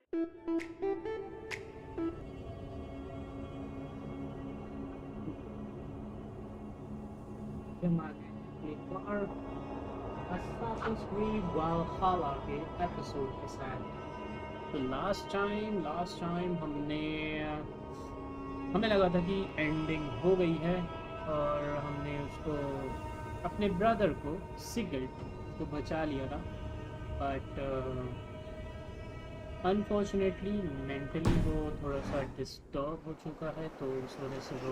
एक बार Assassin's Creed Valhalla के episode के साथ। तो लास्ट टाइम हमें लगा था कि एंडिंग हो गई है और हमने उसको अपने ब्रदर को सिगर्ड को बचा लिया था, बट अनफॉर्चुनेटली मेंटली वो थोड़ा सा डिस्टर्ब हो चुका है, तो उस वजह से वो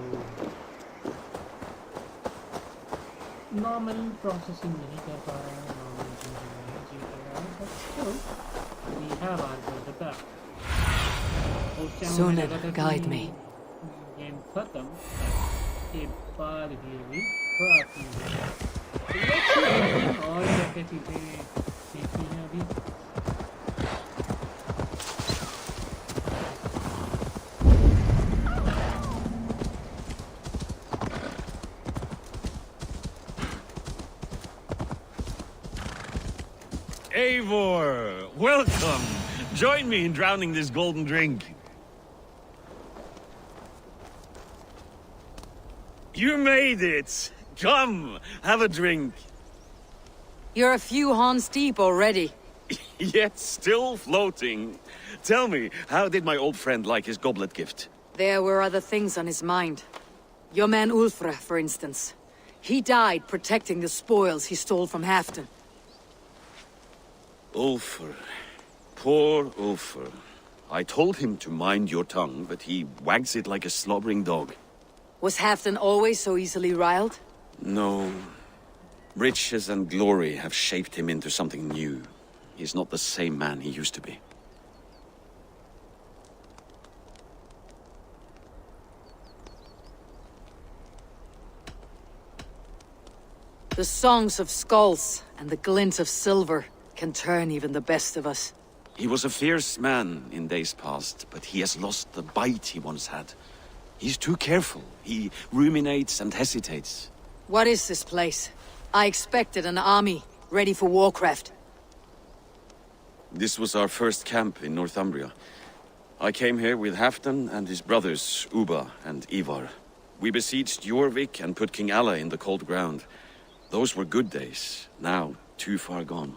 नॉर्मल प्रोसेसिंग नहीं कर पा रहे हैं, नॉर्मल चीज़ें नहीं जी कर रहा है, but still we have our brother back. उस टाइम हमें लगा था कि गेम खत्म, के बाद भी अभी बाकी है और क्या चीज़ें देखी हैं अभी। Eivor, welcome! Join me in drowning this golden drink. You made it! Come, have a drink. You're a few horns deep already. Yet still floating. Tell me, how did my old friend like his goblet gift? There were other things on his mind. Your man Ulfre, for instance. He died protecting the spoils he stole from Halfdan. Ulfr. Poor Ulfr. I told him to mind your tongue, but he wags it like a slobbering dog. Was Halfdan always so easily riled? No. Riches and glory have shaped him into something new. He's not the same man he used to be. The songs of skulls and the glint of silver can turn even the best of us. He was a fierce man in days past, but he has lost the bite he once had. He's too careful. He ruminates and hesitates. What is this place? I expected an army, ready for warcraft. This was our first camp in Northumbria. I came here with Halfdan and his brothers, Ubba and Ivar. We besieged Jorvik and put King Alla in the cold ground. Those were good days, now too far gone.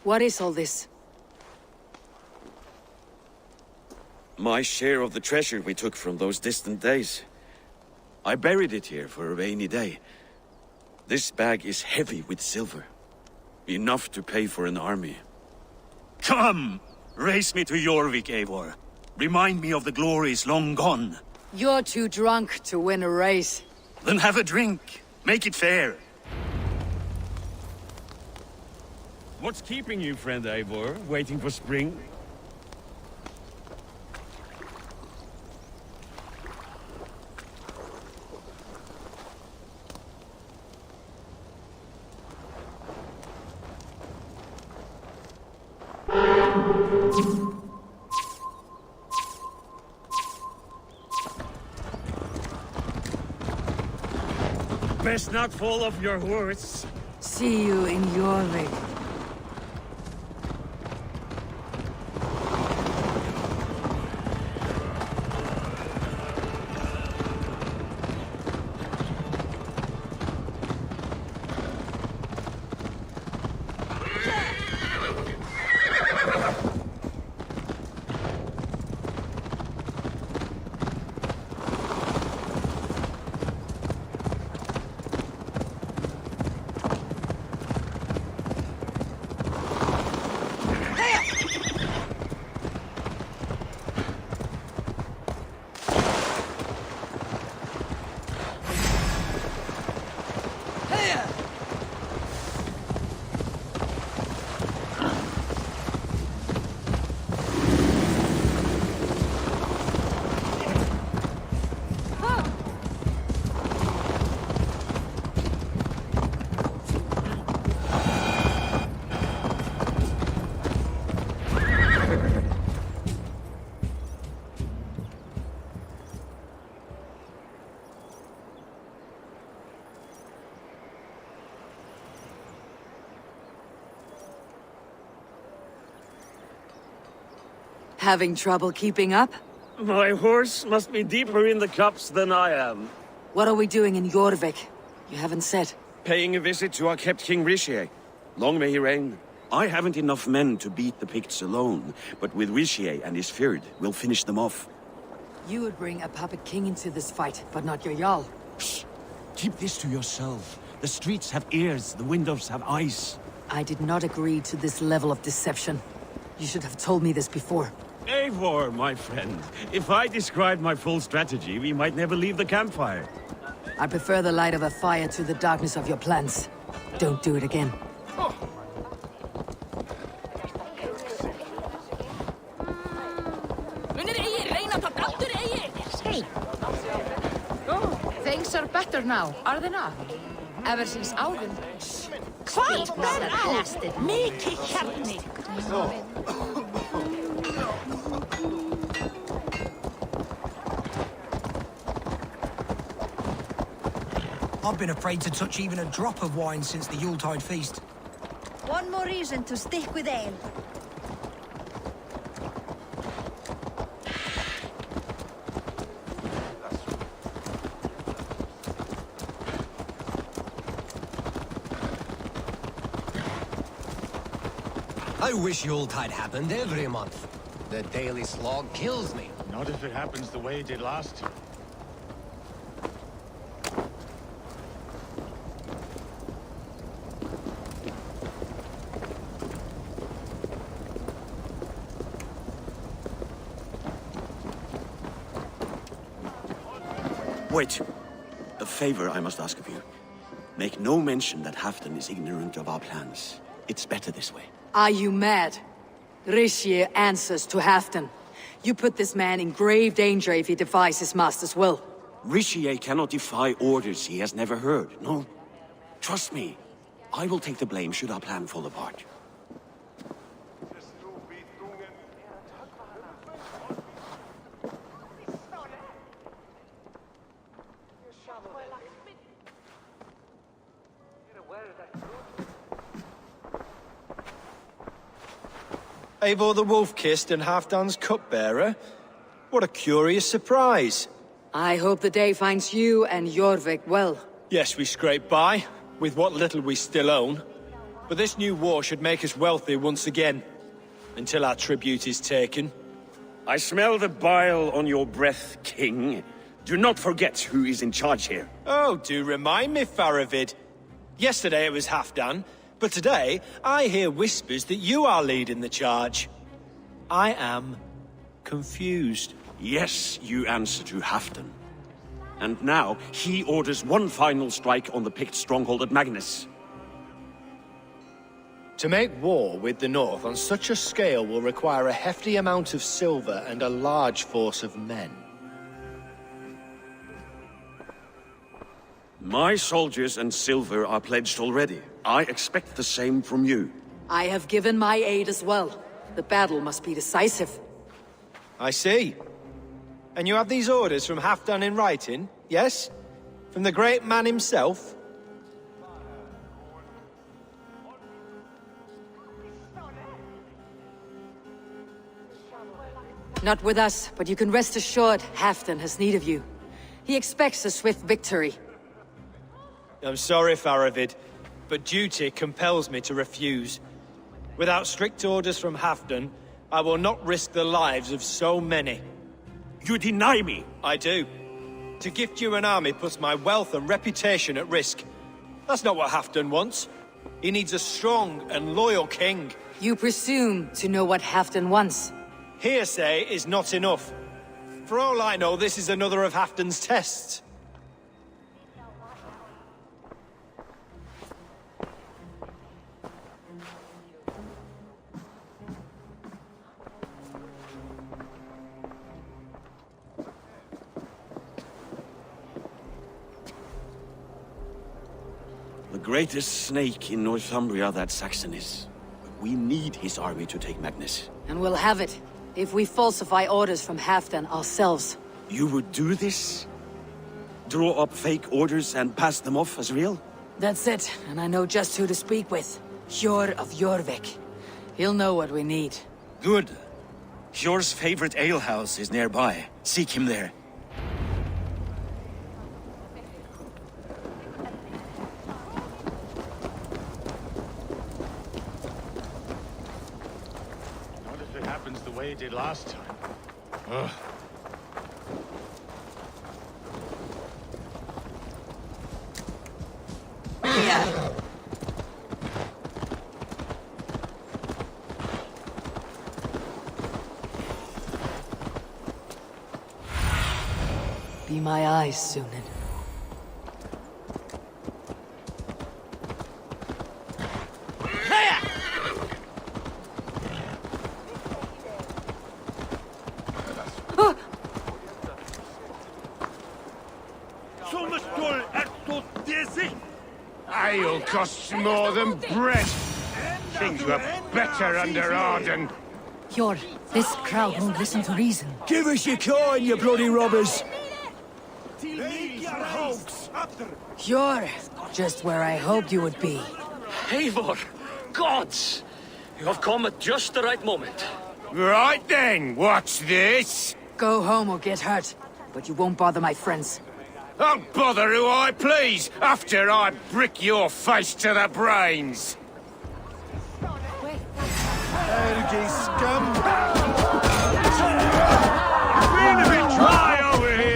What is all this? My share of the treasure we took from those distant days. I buried it here for a rainy day. This bag is heavy with silver. Enough to pay for an army. Come! Race me to Jorvik, Eivor. Remind me of the glories long gone. You're too drunk to win a race. Then have a drink. Make it fair. What's keeping you, friend Eivor? Waiting for spring? Best not fall off your horse. See you in Jorvik. Having trouble keeping up? My horse must be deeper in the cups than I am. What are we doing in Jorvik? You haven't said. Paying a visit to our kept King Rishie. Long may he reign. I haven't enough men to beat the Picts alone, but with Rishie and his Fjord, we'll finish them off. You would bring a puppet king into this fight, but not your Jarl. Shh. Keep this to yourself. The streets have ears, the windows have eyes. I did not agree to this level of deception. You should have told me this before. Eivor, my friend. If I described my full strategy, we might never leave the campfire. I prefer the light of a fire to the darkness of your plans. Don't do it again. Hey. Oh, things are better now, are they not? Ever since Odin... Hvað verður? Mikið hjarni. I've been afraid to touch even a drop of wine since the Yuletide feast. One more reason to stick with ale. I wish Yuletide happened every month. The daily slog kills me. Not if it happens the way it did last year. Wait. A favor I must ask of you. Make no mention that Halfdan is ignorant of our plans. It's better this way. Are you mad? Rishie answers to Halfdan. You put this man in grave danger if he defies his master's will. Rishie cannot defy orders he has never heard, no? Trust me. I will take the blame should our plan fall apart. Eivor the Wolf-Kissed and Halfdan's cupbearer? What a curious surprise. I hope the day finds you and Jorvik well. Yes, we scrape by, with what little we still own. But this new war should make us wealthy once again. Until our tribute is taken. I smell the bile on your breath, King. Do not forget who is in charge here. Oh, do remind me, Faravid. Yesterday it was Halfdan, but today I hear whispers that you are leading the charge. I am confused. Yes, you answer to Halfdan. And now he orders one final strike on the Pict stronghold at Magnus. To make war with the North on such a scale will require a hefty amount of silver and a large force of men. My soldiers and silver are pledged already. I expect the same from you. I have given my aid as well. The battle must be decisive. I see. And you have these orders from Halfdan in writing, yes? From the great man himself? Not with us, but you can rest assured Halfdan has need of you. He expects a swift victory. I'm sorry, Faravid, but duty compels me to refuse. Without strict orders from Halfdan, I will not risk the lives of so many. You deny me! I do. To gift you an army puts my wealth and reputation at risk. That's not what Halfdan wants. He needs a strong and loyal king. You presume to know what Halfdan wants. Hearsay is not enough. For all I know, this is another of Halfdan's tests. The greatest snake in Northumbria that Saxon is. We need his army to take Magnus. And we'll have it, if we falsify orders from Halfdan ourselves. You would do this? Draw up fake orders and pass them off as real? That's it, and I know just who to speak with. Hjor of Jorvik. He'll know what we need. Good. Hjor's favorite alehouse is nearby. Seek him there. What if it happens the way it did last time? Ugh. Be my eyes, Sunan. Ale costs more than bread. Things were better under Odin. Hjor, this crowd won't listen to reason. Give us your coin, you bloody robbers! You're just where I hoped you would be. Eivor! Gods! You have come at just the right moment. Right then, what's this? Go home or get hurt, but you won't bother my friends. I'll bother who I please, after I brick your face to the brains. Ergy scum! Been a bit dry over here!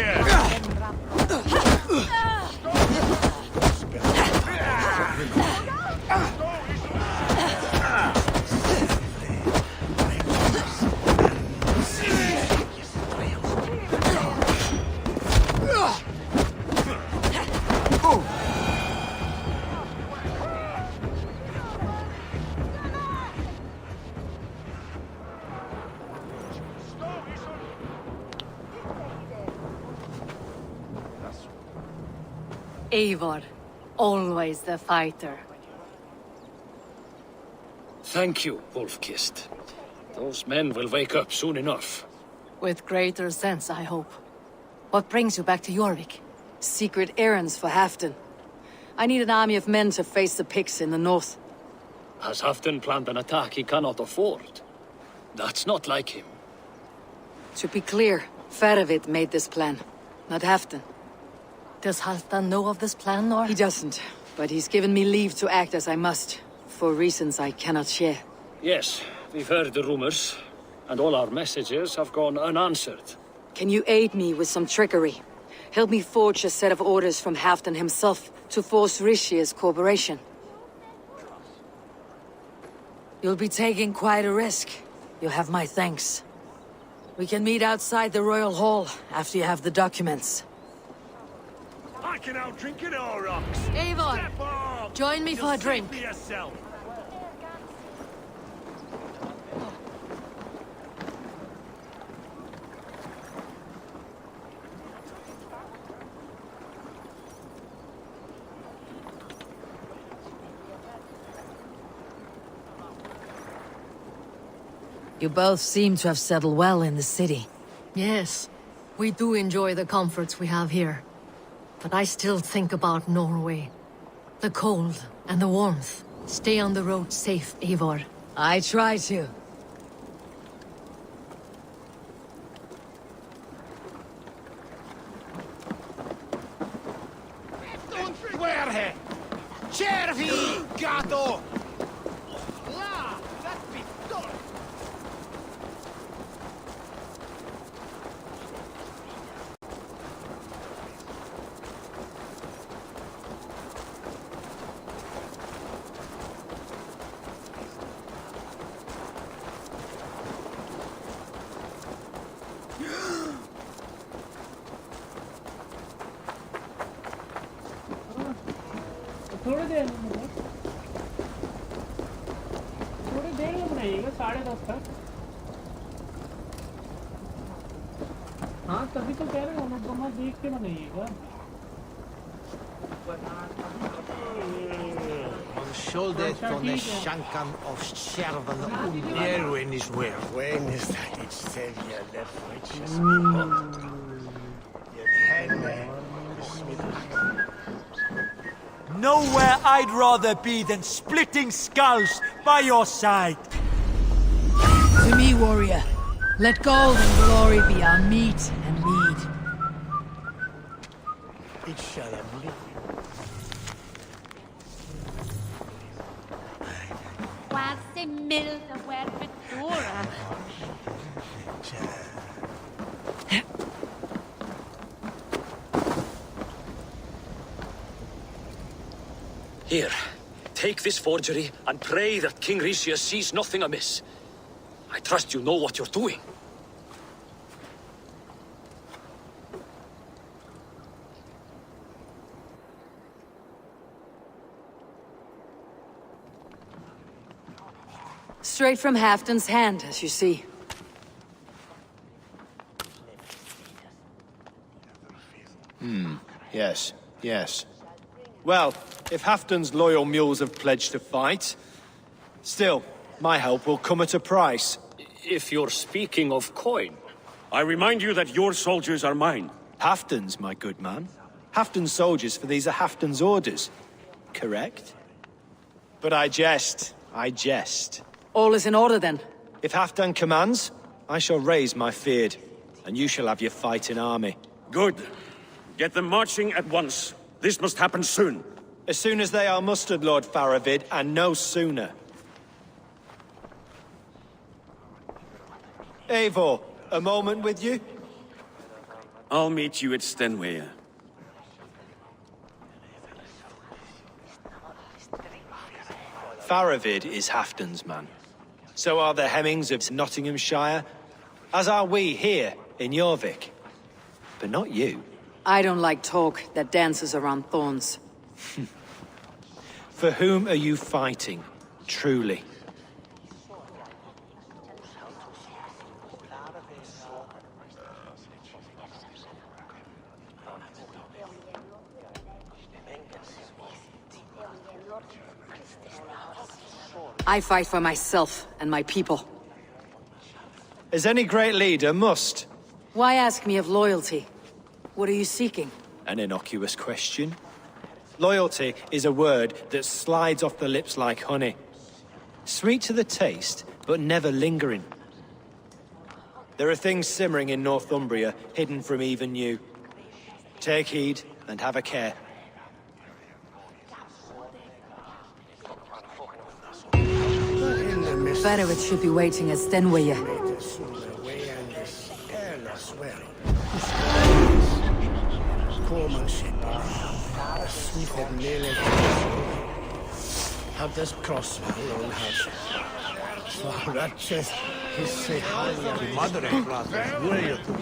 Eivor, always the fighter. Thank you, Wolf-Kissed. Those men will wake up soon enough. With greater sense, I hope. What brings you back to Jorvik? Secret errands for Halfdan. I need an army of men to face the Picts in the north. Has Halfdan planned an attack he cannot afford? That's not like him. To be clear, Faravid made this plan, not Halfdan. Does Halfdan know of this plan, or...? He doesn't, but he's given me leave to act as I must, for reasons I cannot share. Yes, we've heard the rumors, and all our messages have gone unanswered. Can you aid me with some trickery? Help me forge a set of orders from Halfdan himself to force Rishi's cooperation. You'll be taking quite a risk. You'll have my thanks. We can meet outside the Royal Hall after you have the documents. I can out-drink it all, rocks. Eivor, join me for a drink. You both seem to have settled well in the city. Yes, we do enjoy the comforts we have here. But I still think about Norway. The cold and the warmth. Stay on the road safe, Eivor. I try to. Jorvik, gato! थोड़ी देर में बनाइएगा 10:30 तक। हाँ तभी तो कह रहे हैं हम देख के बनाइएगा। Man sköldet från sjankan av kärvan Erwin is where. When is that each savior left righteous? Nowhere I'd rather be than splitting skulls by your side. To me, warrior. Let gold and glory be our meat and mead. It shall be. Quase mil the word Victoria. Here, take this forgery and pray that King Ricius sees nothing amiss. I trust you know what you're doing. Straight from Halfdan's hand, as you see. Yes, yes. Well, if Halfdan's loyal mules have pledged to fight, still, my help will come at a price. If you're speaking of coin. I remind you that your soldiers are mine. Halfdan's, my good man. Halfdan's soldiers, for these are Halfdan's orders. Correct? But I jest. I jest. All is in order, then. If Halfdan commands, I shall raise my feared, and you shall have your fighting army. Good. Get them marching at once. This must happen soon. As soon as they are mustered, Lord Faravid, and no sooner. Eivor, a moment with you? I'll meet you at Stenway. Faravid is Halfdan's man. So are the Hemmings of Nottinghamshire, as are we here in Jorvik. But not you. I don't like talk that dances around thorns. For whom are you fighting, truly? I fight for myself and my people. As any great leader must. Why ask me of loyalty? What are you seeking? An innocuous question. Loyalty is a word that slides off the lips like honey. Sweet to the taste, but never lingering. There are things simmering in Northumbria, hidden from even you. Take heed, and have a care. Varinsdottir should be waiting at Stenway. Have this crossbow on has. So wretched, his say higher, mother and brother, where you to be?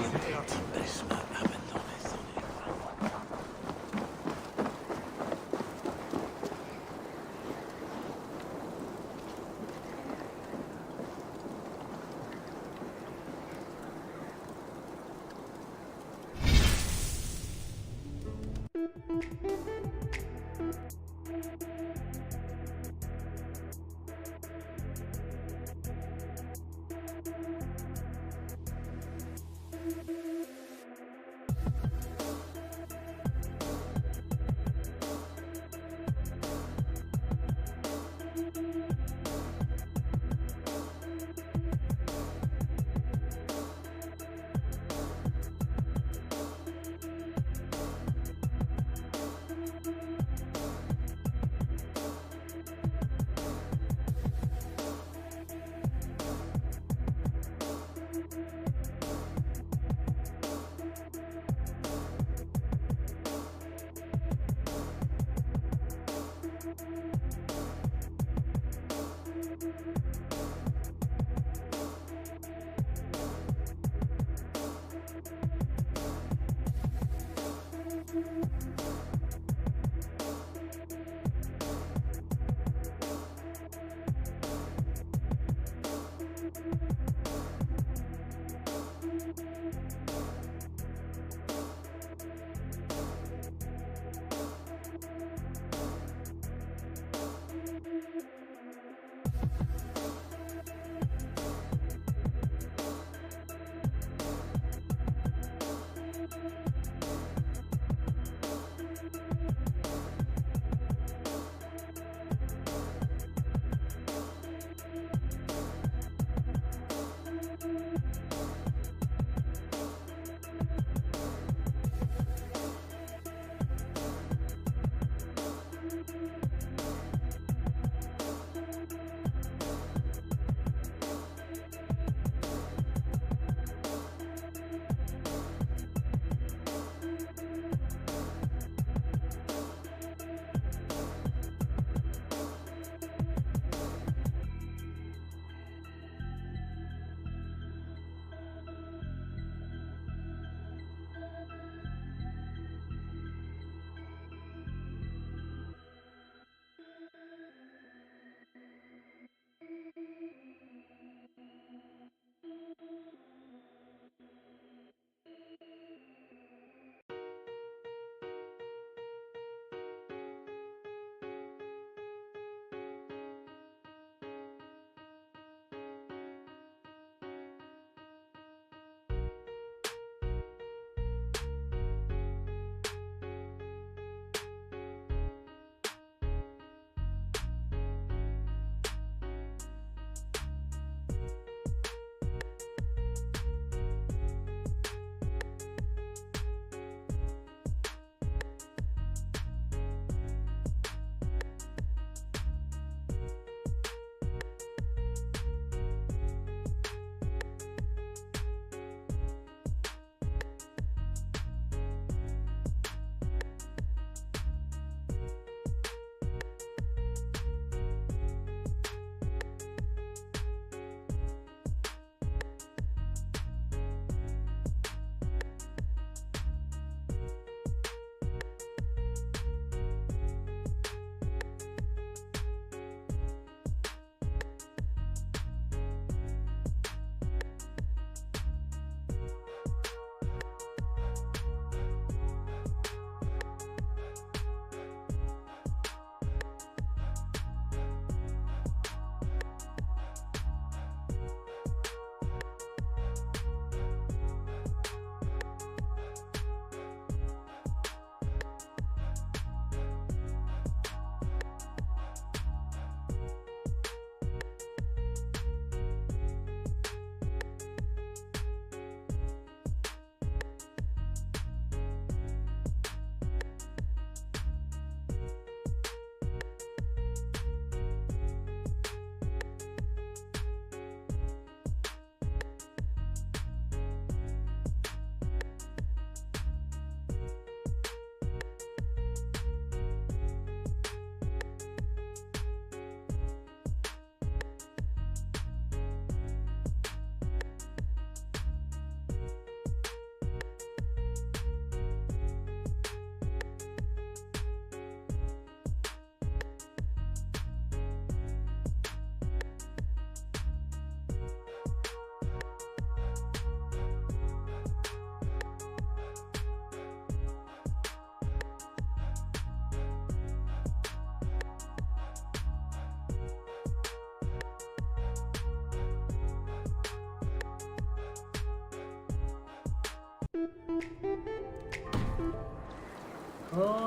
Call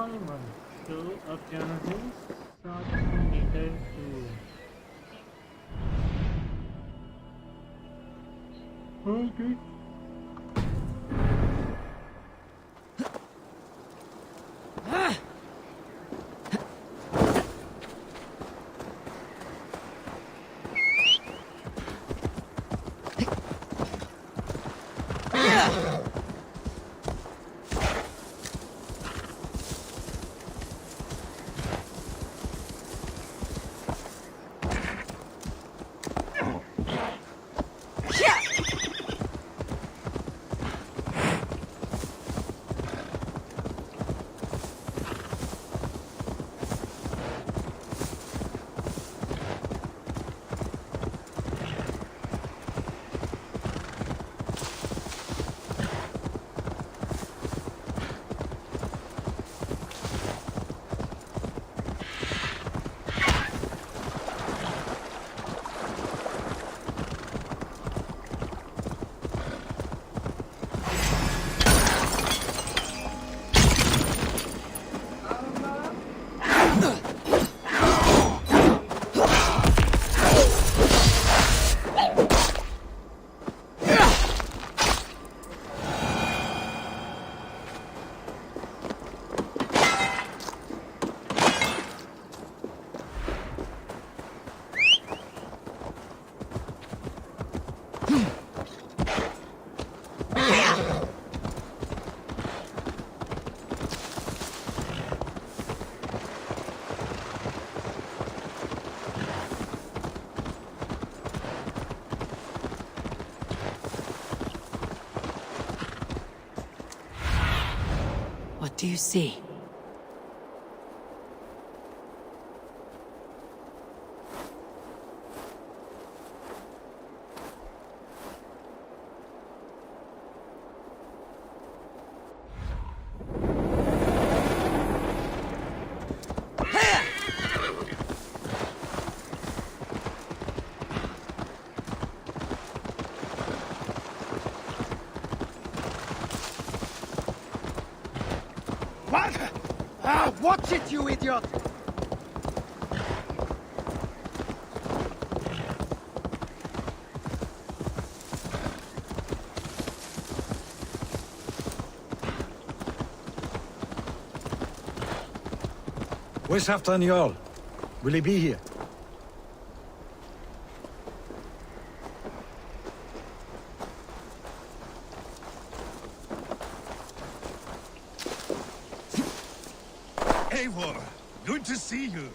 1. Show of journals. Start later 2. Okay. What do you see? Watch it, you idiot! Where's Halfdan Jarl? Will he be here? Eivor, good to see you.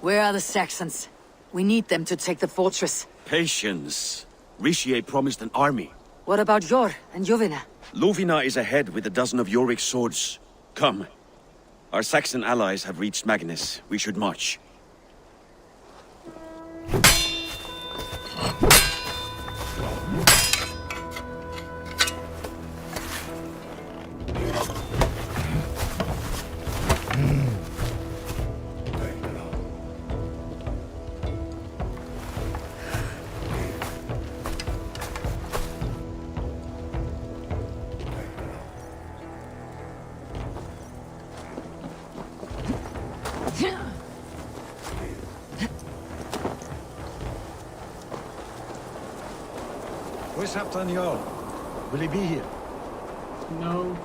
Where are the Saxons? We need them to take the fortress. Patience. Ricier promised an army. What about Jor and Jovina? Lovina is ahead with a dozen of Jorvik's swords. Come. Our Saxon allies have reached Magnus. We should march. Where's Halfdan Jarl? Will he be here? No.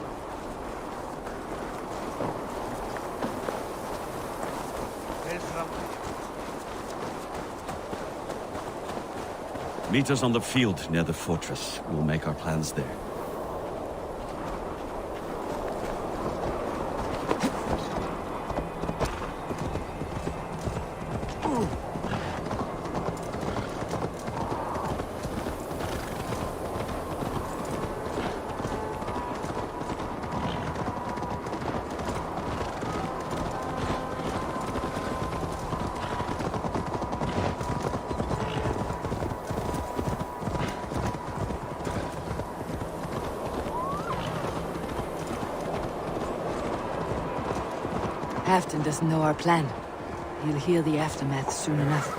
Meet us on the field near the fortress. We'll make our plans there. Halfdan doesn't know our plan. He'll hear the aftermath soon enough.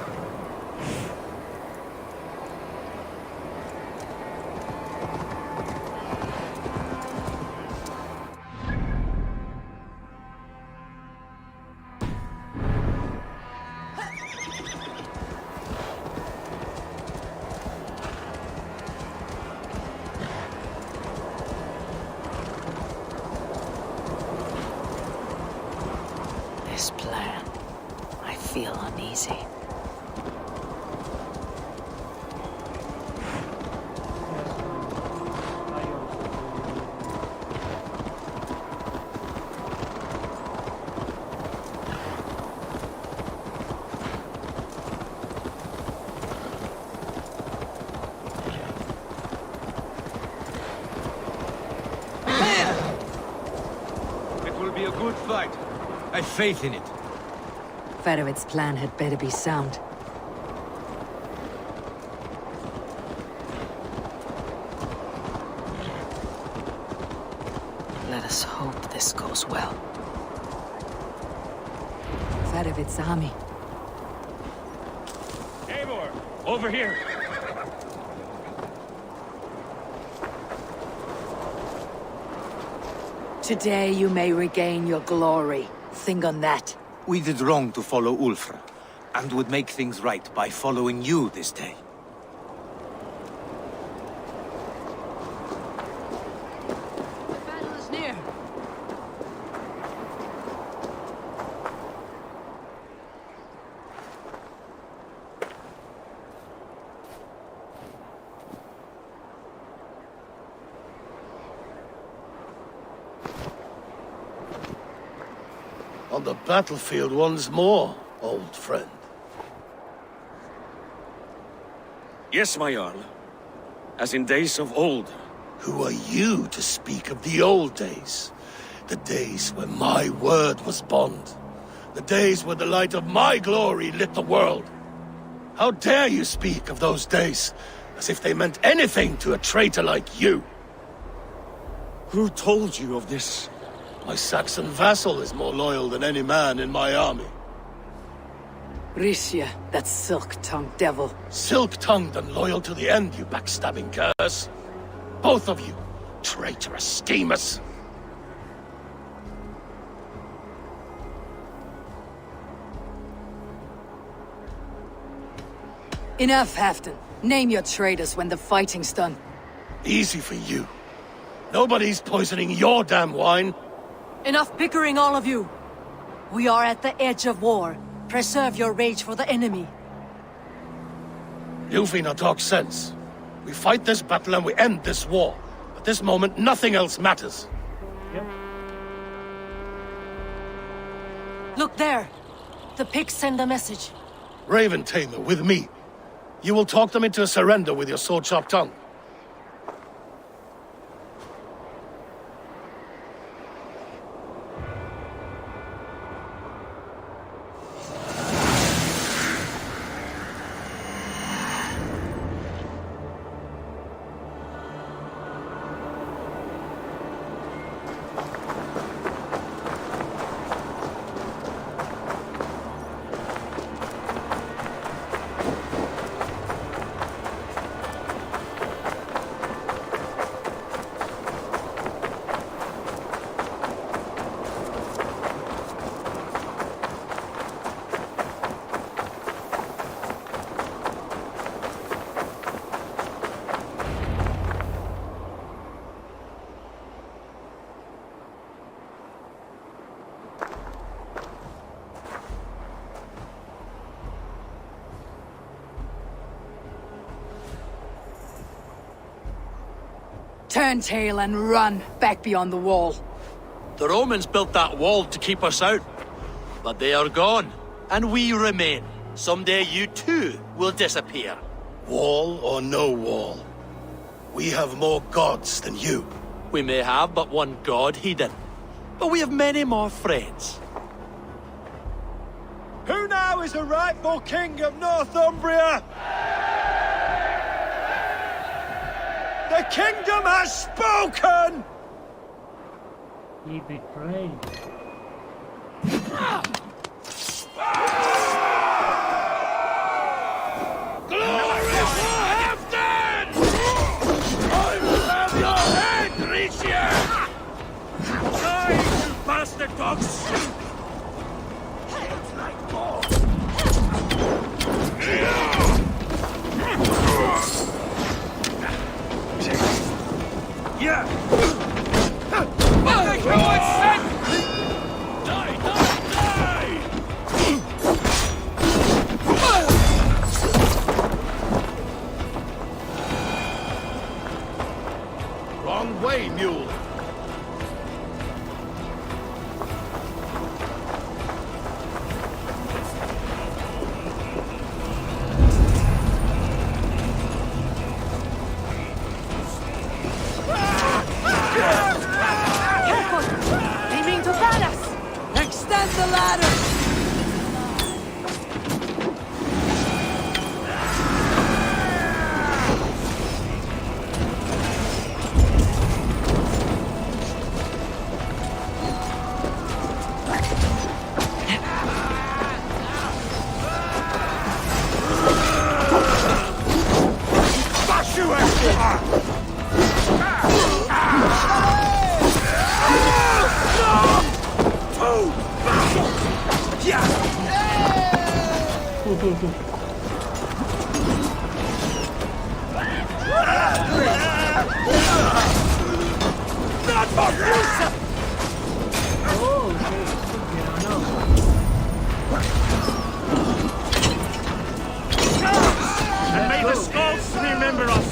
This plan. I feel uneasy. It will be a good fight. I've faith in it. Farovit's plan had better be sound. Let us hope this goes well. Farovit's army. Eivor, over here. Today you may regain your glory. Think on that. We did wrong to follow Ulfr, and would make things right by following you this day. The battle is near. On the battlefield once more, old friend. Yes, my Jarl. As in days of old. Who are you to speak of the old days? The days when my word was bond. The days when the light of my glory lit the world. How dare you speak of those days, as if they meant anything to a traitor like you? Who told you of this? My Saxon vassal is more loyal than any man in my army. Risha, that silk-tongued devil. Silk-tongued and loyal to the end, you backstabbing curs. Both of you, traitorous schemers. Enough, Halfdan. Name your traitors when the fighting's done. Easy for you. Nobody's poisoning your damn wine. Enough bickering, all of you! We are at the edge of war. Preserve your rage for the enemy. Ilfina talks sense. We fight this battle and we end this war. At this moment, nothing else matters. Yep. Look there! The pigs send a message. Raven Tamer, with me. You will talk them into a surrender with your sword-sharp tongue. Turn tail and run back beyond the wall. The Romans built that wall to keep us out. But they are gone, and we remain. Someday you too will disappear. Wall or no wall, we have more gods than you. We may have but one god hidden, but we have many more friends. Who now is the rightful king of Northumbria? The kingdom has spoken! He betrayed. Bastard dogs! Yeah! Mother coward sent! Die, die, die! Wrong way, mule. Extend the ladder! And may the Scots remember us!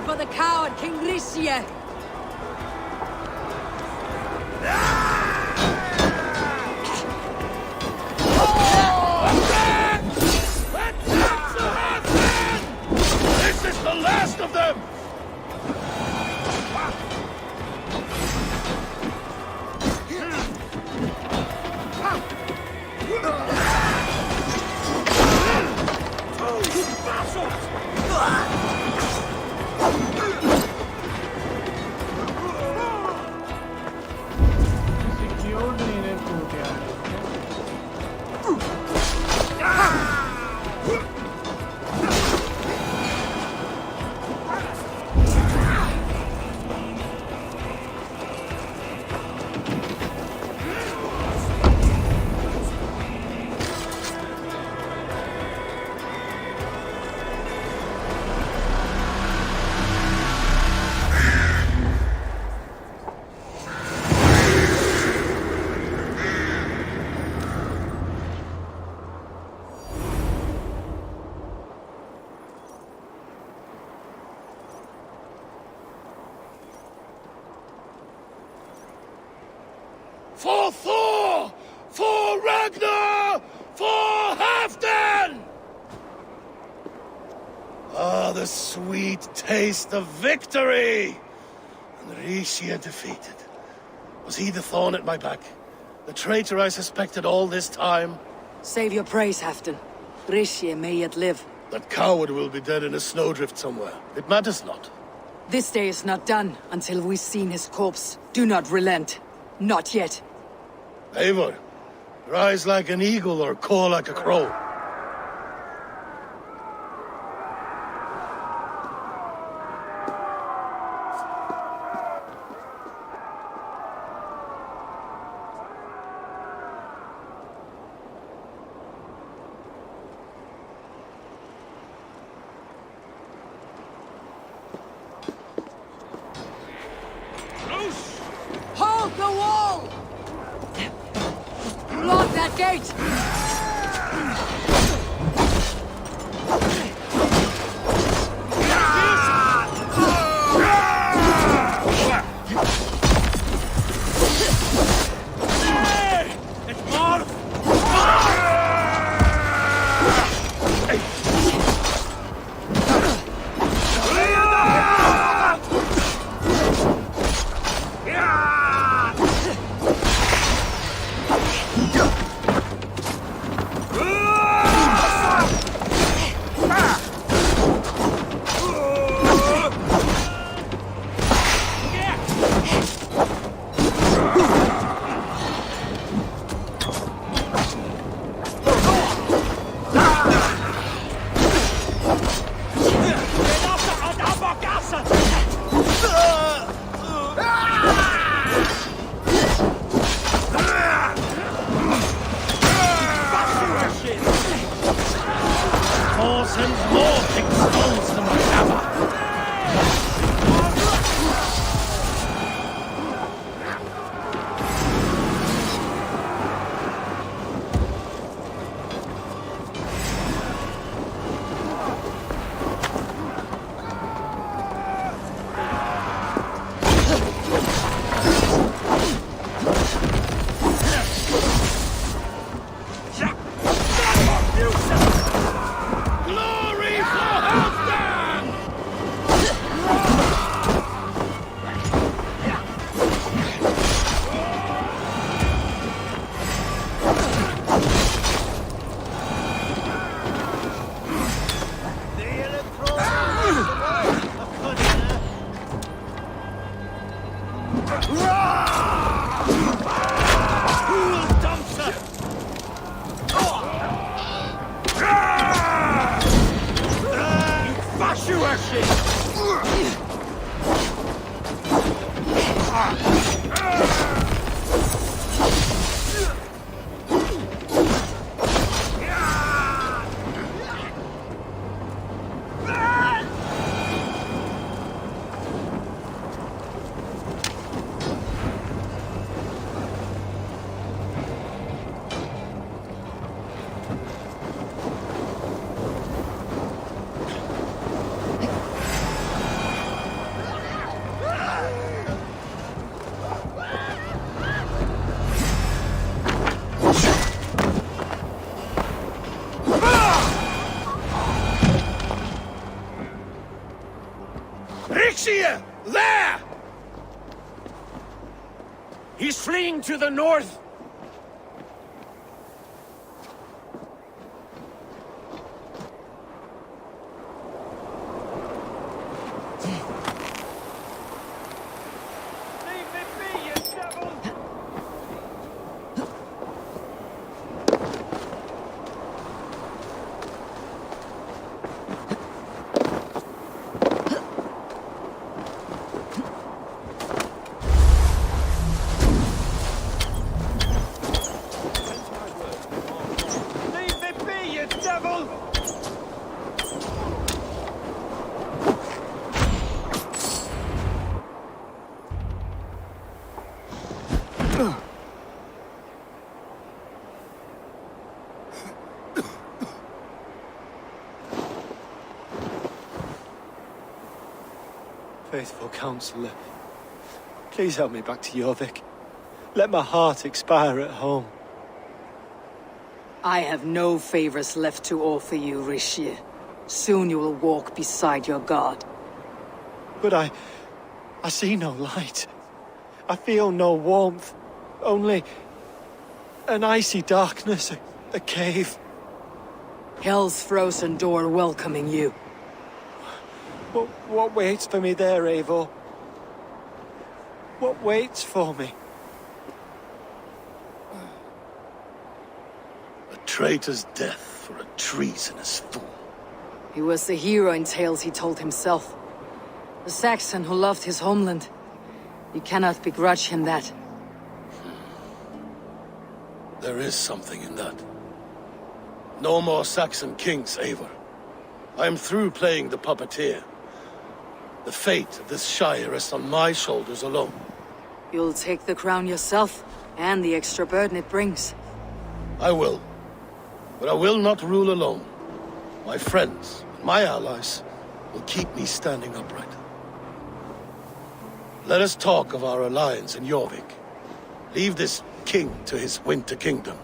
For the coward, King Styrbjorn! This is the last of them! For Thor! For Ragnar! For Halfdan! Ah, the sweet taste of victory! And Rishia defeated. Was he the thorn at my back? The traitor I suspected all this time? Save your praise, Halfdan. Rishia may yet live. That coward will be dead in a snowdrift somewhere. It matters not. This day is not done until we've seen his corpse. Do not relent. Not yet. Eivor, rise like an eagle or caw like a crow. Hold the wall! Lock that gate! There! He's fleeing to the north! Faithful counselor, please help me back to Jorvik. let my heart expire at home. I have no favors left to offer you, Rishi. Soon you will walk beside your god. But I see no light. I feel no warmth. Only an icy darkness, a cave. Hell's frozen door welcoming you. What waits for me there, Eivor? What waits for me? A traitor's death for a treasonous fool. He was the hero in tales he told himself. The Saxon who loved his homeland. You cannot begrudge him that. There is something in that. No more Saxon kings, Eivor. I am through playing the puppeteer. The fate of this shire rests on my shoulders alone. You'll take the crown yourself, and the extra burden it brings. I will. But I will not rule alone. My friends, my allies, will keep me standing upright. Let us talk of our alliance in Jorvik. Leave this king to his winter kingdom.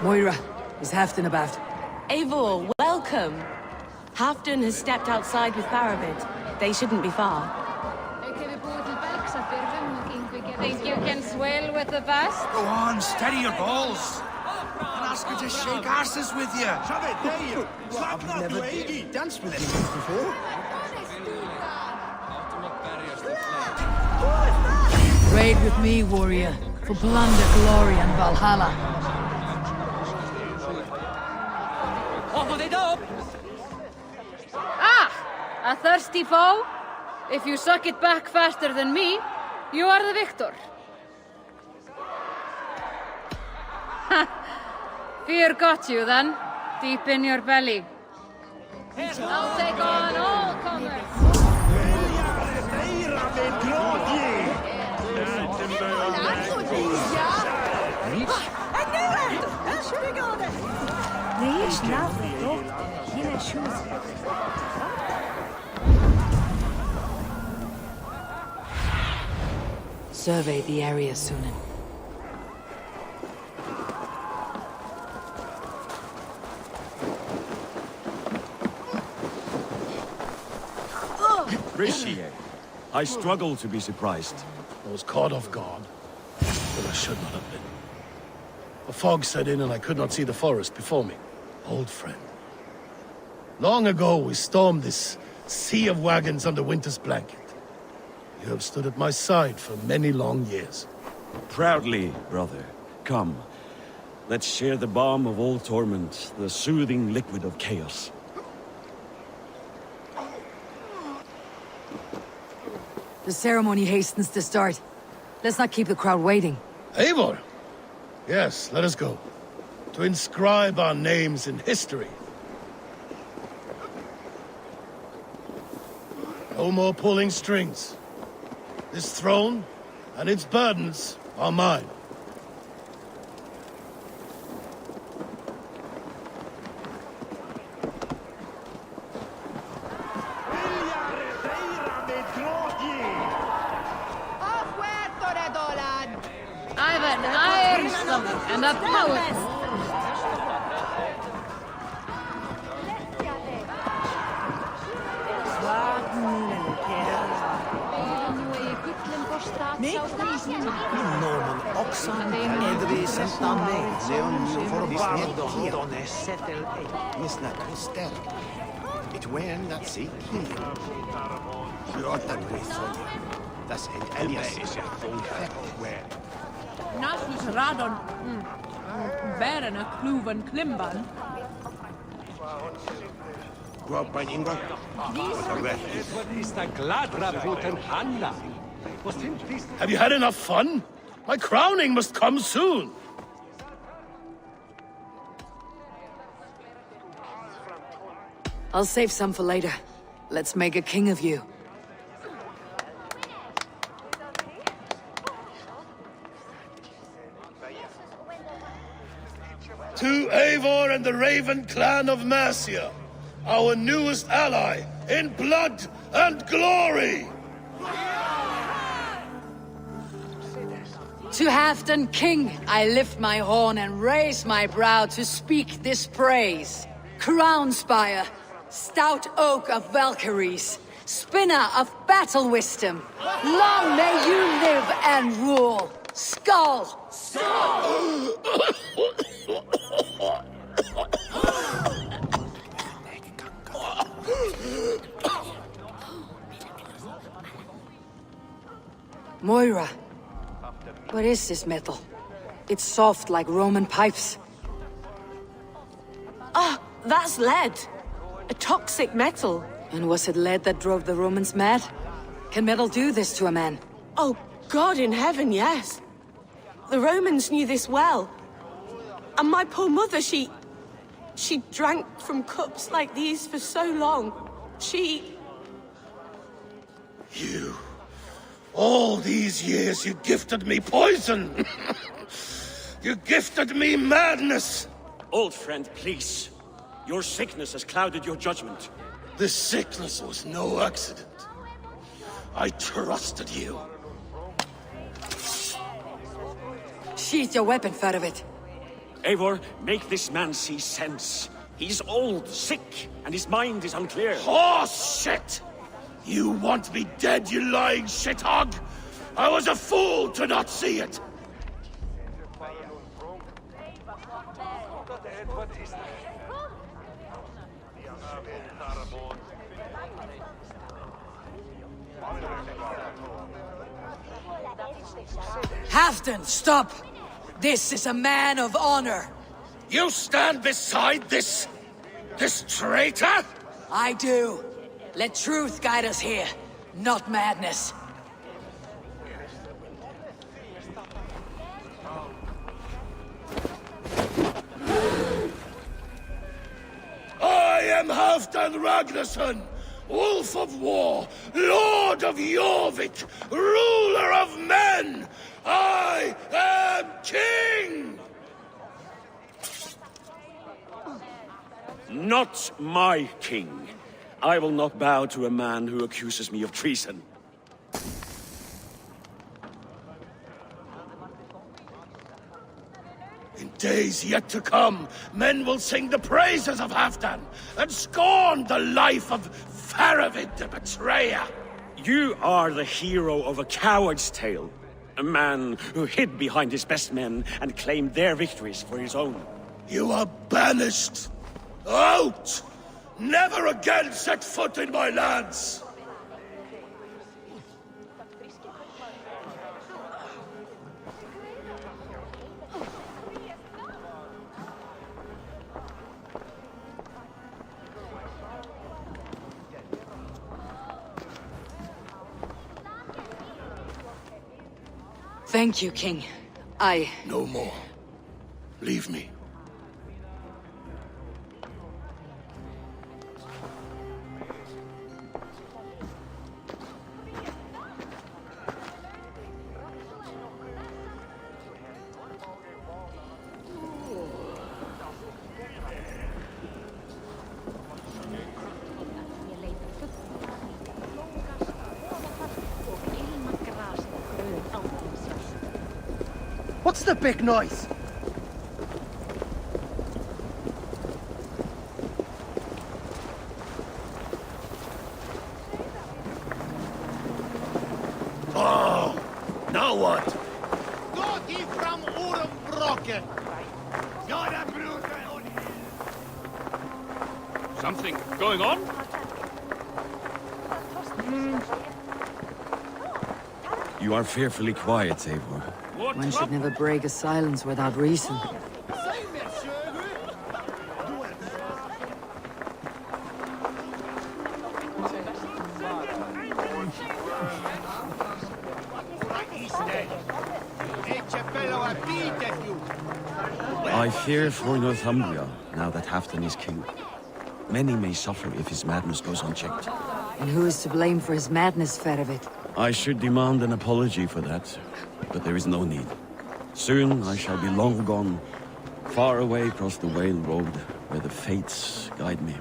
Moira, is Halfdan about? Eivor, welcome. Halfdan has stepped outside with Baravid. They shouldn't be far. Think you can swell with the best? Go on, steady your balls. I'll ask her to shake asses with you. Shove it, there you. I've never danced with anyone before. Raid with me, warrior, for plunder, glory, and Valhalla. Ah! A thirsty foe? If you suck it back faster than me, you are the victor. Fear got you then, deep in your belly. I'll take on all comers. survey the area, Sunan. Appreciate. I struggle to be surprised. I was caught off guard, but I should not have been. A fog set in and I could not see the forest before me. Old friend. Long ago we stormed this sea of wagons under winter's blanket. You have stood at my side for many long years. Proudly, brother. Come. Let's share the balm of all torment, the soothing liquid of chaos. The ceremony hastens to start. Let's not keep the crowd waiting. Eivor! Yes, let us go. To inscribe our names in history. No more pulling strings. This throne and its burdens are mine. I've an iron stomach and a power. Norman Oxan, Edri Santame, Leon for Bardon, Settle, Misna Christel. It went that sea king. Jordan with das en Elias is where. Nasus Radon, Bären a kluven klimban. Grob by Ingvar. Have you had enough fun? My crowning must come soon. I'll save some for later. Let's make a king of you. To Eivor and the Raven clan of Mercia, our newest ally in blood and glory! To Halfdan King, I lift my horn and raise my brow to speak this praise. Crown spire, stout oak of Valkyries, spinner of battle wisdom, long may you live and rule. Skull! Moira, what is this metal? It's soft like Roman pipes. Ah, that's lead. A toxic metal. And was it lead that drove the Romans mad? Can metal do this to a man? Oh, God in heaven, yes. The Romans knew this well. And my poor mother, she drank from cups like these for so long. You... all these years you gifted me poison! You gifted me madness! Old friend, please. Your sickness has clouded your judgment. This sickness was no accident. I trusted you. Sheath your weapon, Farovit. Eivor, make this man see sense. He's old, sick, and his mind is unclear. Horse shit! You want me dead, you lying shithog? I was a fool to not see it! Halfdan, stop! This is a man of honor! You stand beside this traitor? I do. Let truth guide us here, not madness. I am Halfdan Ragnarsson, Wolf of War, Lord of Jorvik, ruler of men! I am king! Not my king. I will not bow to a man who accuses me of treason. days yet to come, men will sing the praises of Halfdan, and scorn the life of Faravid the Betrayer. You are the hero of a coward's tale. A man who hid behind his best men and claimed their victories for his own. You are banished! Out! Never again set foot in my lands! Thank you, King. No more. Leave me. What's the big noise? Oh! Now what? Something going on? You are fearfully quiet, Eivor. One should never break a silence without reason. I fear for Northumbria, now that Halfdan is king. Many may suffer if his madness goes unchecked. And who is to blame for his madness, Faravid? I should demand an apology for that, but there is no need. Soon I shall be long gone, far away across the Whale Road, where the fates guide me.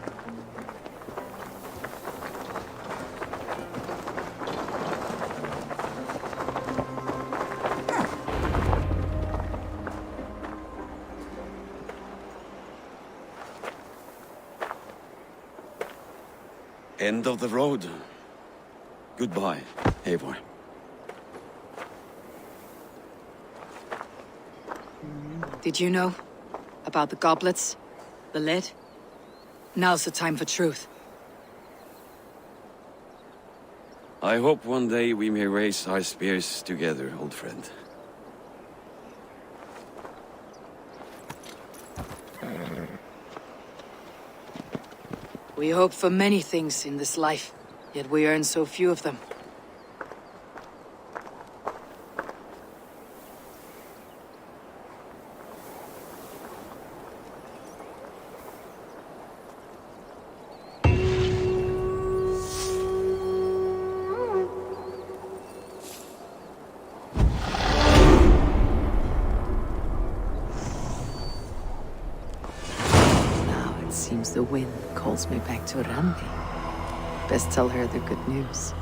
End of the road. Goodbye, Eivor. Did you know? About the goblets? The lead? Now's the time for truth. I hope one day we may raise our spears together, old friend. We hope for many things in this life, yet we earn so few of them. Seems the wind calls me back to Randi. Best tell her the good news.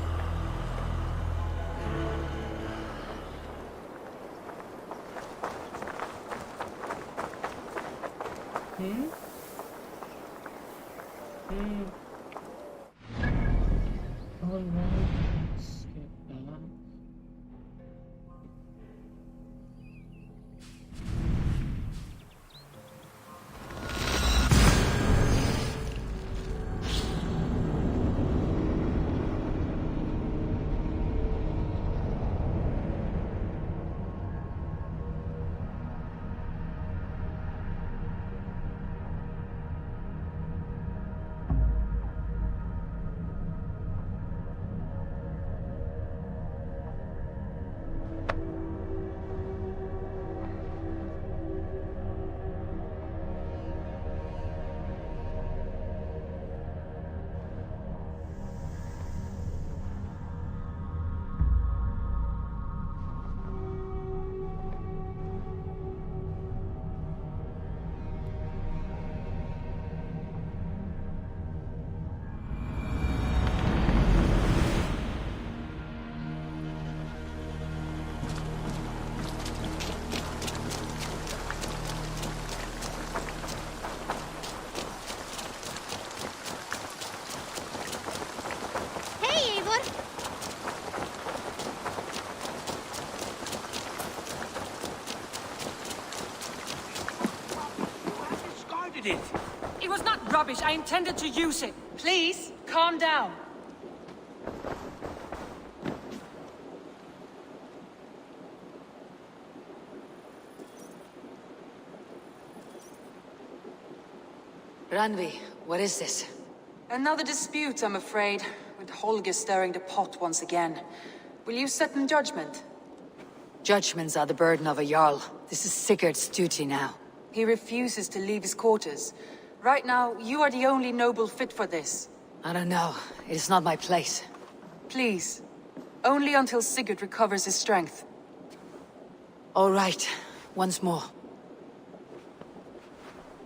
destroyed it! It was not rubbish. I intended to use it. Please, calm down. Randvi, what is this? Another dispute, I'm afraid, with Holger stirring the pot once again. Will you set in judgment? Judgments are the burden of a Jarl. This is Sigurd's duty now. He refuses to leave his quarters. Right now, you are the only noble fit for this. I don't know. It is not my place. Please. Only until Sigurd recovers his strength. All right. Once more.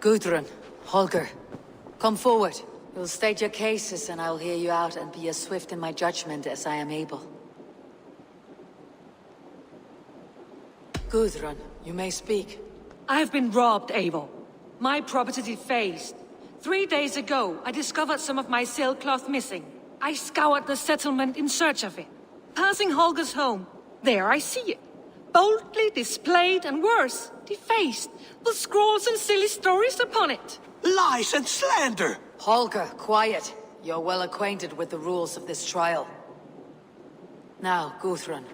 Gudrun, Holger, come forward. You'll state your cases and I'll hear you out and be as swift in my judgment as I am able. Gudrun, you may speak. I have been robbed, Eivor. My property defaced. 3 days ago, I discovered some of my sailcloth missing. I scoured the settlement in search of it. Passing Holger's home, there I see it. Boldly displayed and worse, defaced, with scrolls and silly stories upon it. Lies and slander! Holger, quiet. You're well acquainted with the rules of this trial. Now, Gudrun,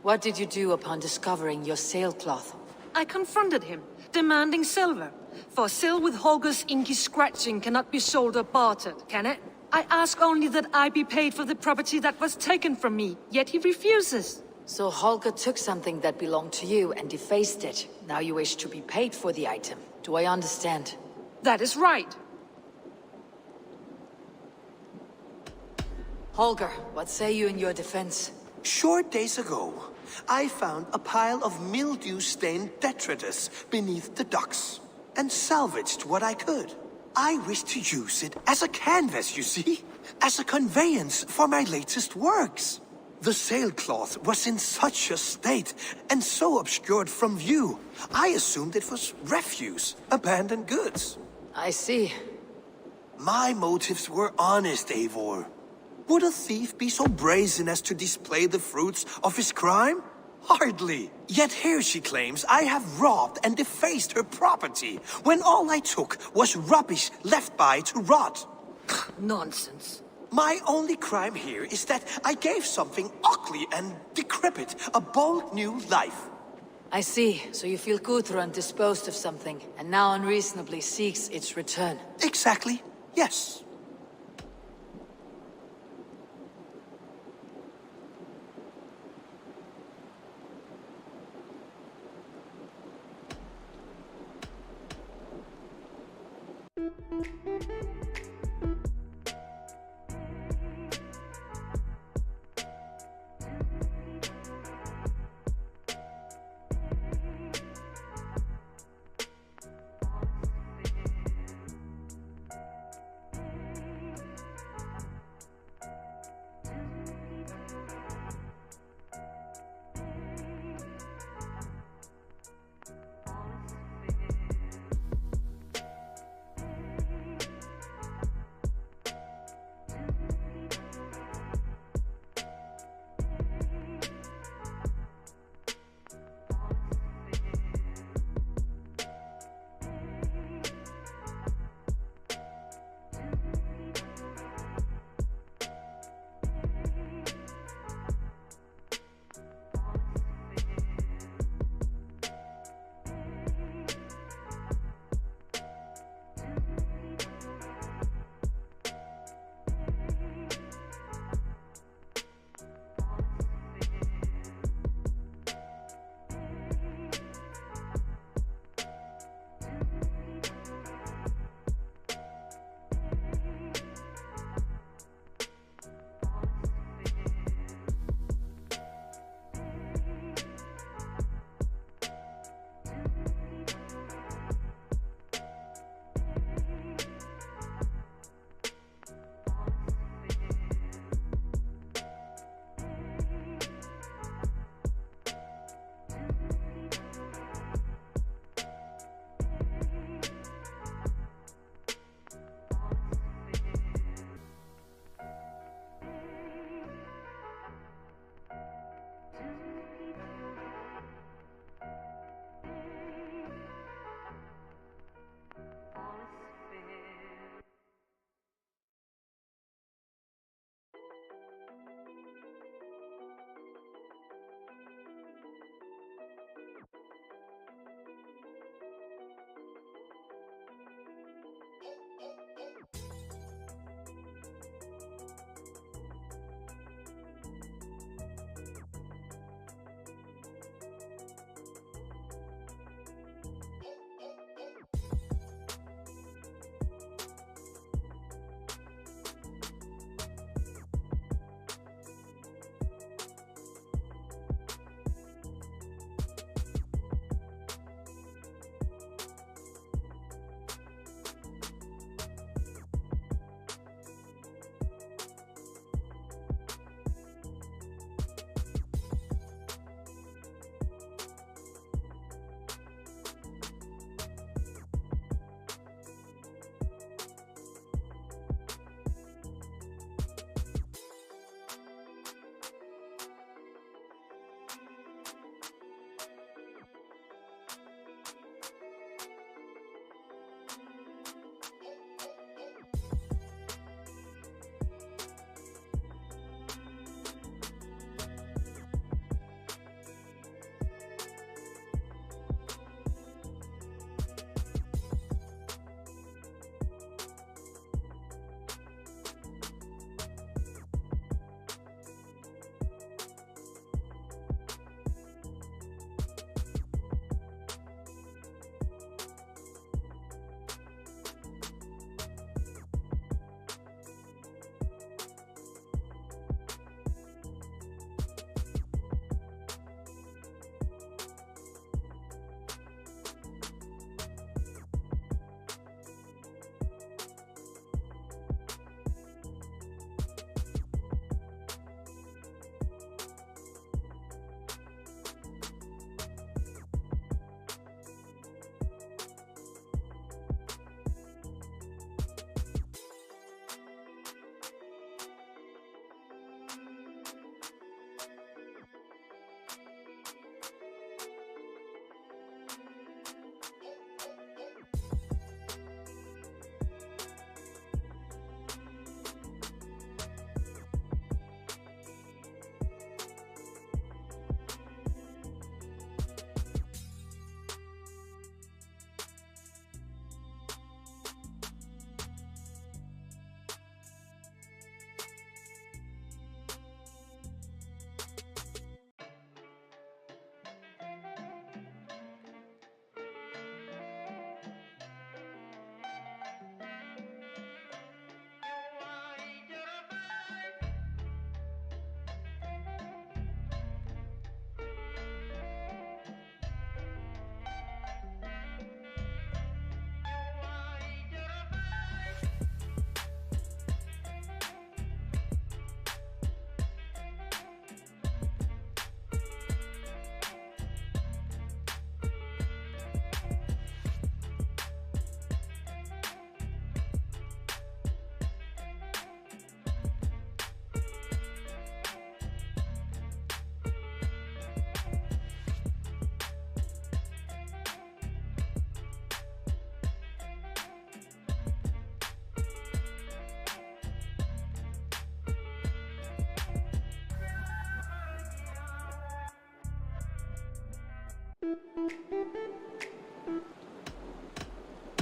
what did you do upon discovering your sailcloth? I confronted him, demanding silver. For sil with Holger's inky scratching cannot be sold or bartered, can it? I ask only that I be paid for the property that was taken from me, yet he refuses. So Holger took something that belonged to you and defaced it. Now you wish to be paid for the item. Do I understand? That is right. Holger, what say you in your defense? Short days ago, I found a pile of mildew-stained detritus beneath the docks, and salvaged what I could. I wish to use it as a canvas, you see? As a conveyance for my latest works. The sailcloth was in such a state, and so obscured from view, I assumed it was refuse, abandoned goods. I see. My motives were honest, Eivor. Would a thief be so brazen as to display the fruits of his crime? Hardly. Yet here she claims I have robbed and defaced her property, when all I took was rubbish left by to rot. Nonsense. My only crime here is that I gave something ugly and decrepit a bold new life. I see. So you feel Gudrun disposed of something, and now unreasonably seeks its return. Exactly. Yes.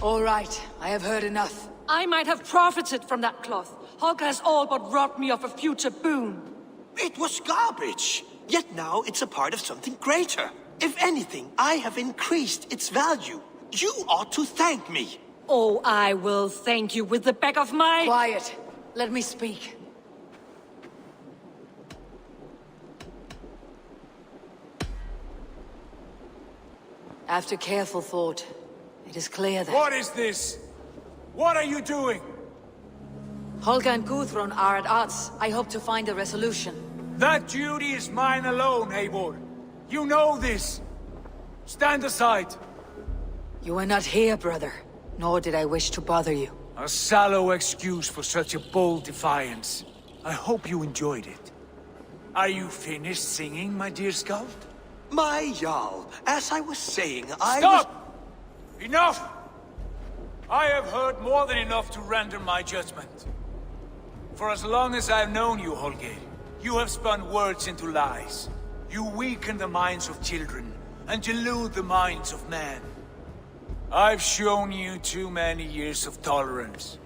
All right, I have heard enough. I might have profited from that cloth. Holger has all but robbed me of a future boon. It was garbage. Yet now it's a part of something greater. If anything, I have increased its value. You ought to thank me. Oh, I will thank you with the back of my... Quiet. Let me speak. After careful thought, it is clear that... What is this? What are you doing? Holger and Gudrun are at odds. I hope to find a resolution. That duty is mine alone, Eivor. You know this. Stand aside. You were not here, brother. Nor did I wish to bother you. A sallow excuse for such a bold defiance. I hope you enjoyed it. Are you finished singing, my dear Skald? My Jarl, as I was saying, Stop! Enough! I have heard more than enough to render my judgment. For as long as I've known you, Holger, you have spun words into lies. You weaken the minds of children, and delude the minds of men. I've shown you too many years of tolerance.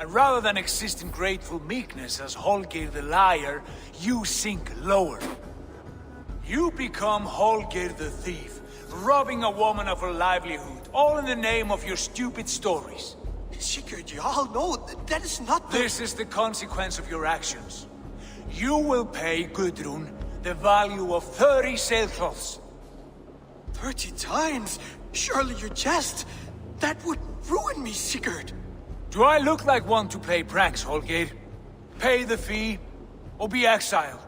And rather than exist in grateful meekness as Holger the liar, you sink lower. You become Holger the thief, robbing a woman of her livelihood, all in the name of your stupid stories. Sigurd, Jarl, no, that is not the... This is the consequence of your actions. You will pay Gudrun the value of 30 sailcloths. 30 times? Surely you jest. That would ruin me, Sigurd. Do I look like one to play pranks, Holger? Pay the fee, or be exiled.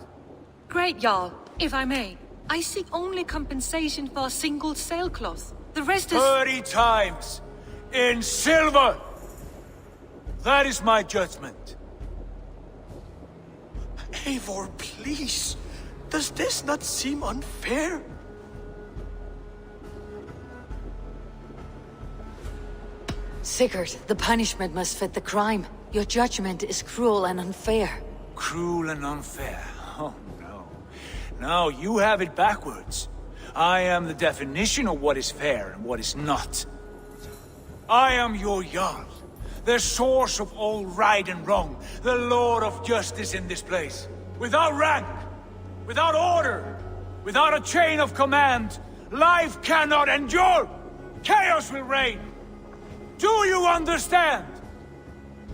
Great, Jarl. If I may, I seek only compensation for a single sailcloth. The rest is... 30 times! In silver! That is my judgment. Eivor, please. Does this not seem unfair? Sigurd, the punishment must fit the crime. Your judgment is cruel and unfair. Cruel and unfair? Oh, no. No, you have it backwards. I am the definition of what is fair and what is not. I am your Jarl, the source of all right and wrong, the Lord of justice in this place. Without rank, without order, without a chain of command, life cannot endure! Chaos will reign! Do you understand?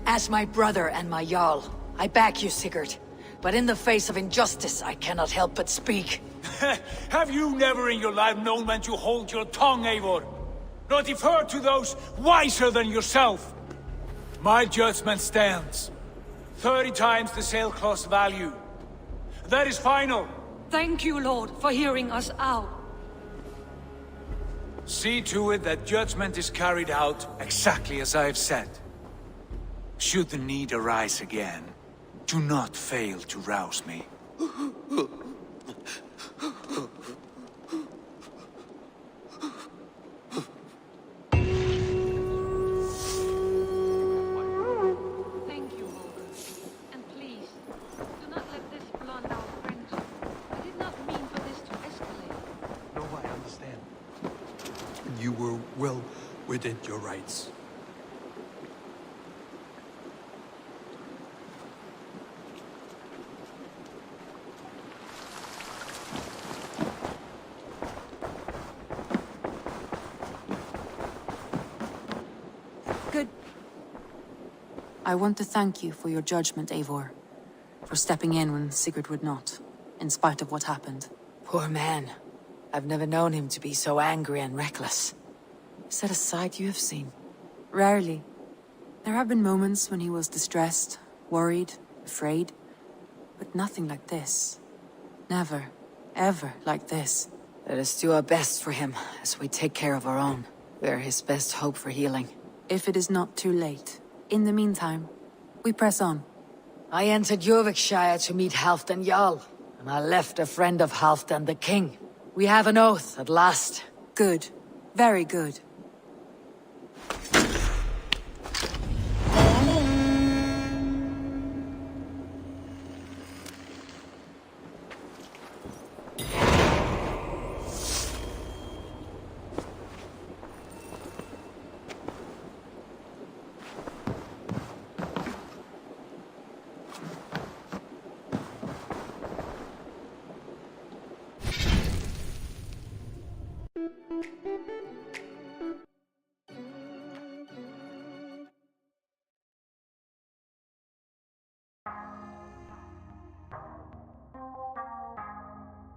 As my brother and my Jarl, I back you, Sigurd. But in the face of injustice, I cannot help but speak. Have you never in your life known when to hold your tongue, Eivor? Nor defer to those wiser than yourself? My judgment stands. 30 times the sailcloth's value. That is final. Thank you, Lord, for hearing us out. See to it that judgment is carried out exactly as I have said. Should the need arise again, do not fail to rouse me. Thank you, Holger. And please, do not let this blunt our friendship. I did not mean for this to escalate. No, I understand. You were well within your rights. Good. I want to thank you for your judgment, Eivor. For stepping in when Sigurd would not, in spite of what happened. Poor man. I've never known him to be so angry and reckless. Is that a side you have seen? Rarely. There have been moments when he was distressed, worried, afraid. But nothing like this. Never, ever like this. Let us do our best for him, as we take care of our own. We are his best hope for healing. If it is not too late. In the meantime, we press on. I entered Eurvicscire to meet Halfdan Jarl, and I left a friend of Halfdan the King. We have an oath at last. Good. Very good.